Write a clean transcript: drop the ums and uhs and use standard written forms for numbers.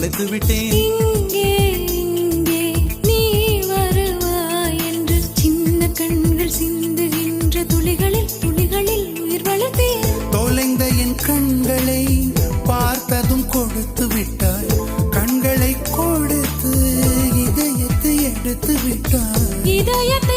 தொலைத்து விட்டேன். இங்கே இங்கே நீ வருவாய் என்று சின்ன கண்கள் சிந்துகின்ற துளிகளில் துளிகளில் உயிர் வளர்த்தேன். தொலைந்த என் கண்களை பார்த்ததும் கொடுத்து விட்டாய். கண்களை கொடுத்து இதயத்தை எடுத்து விட்டாய். இதயத்தை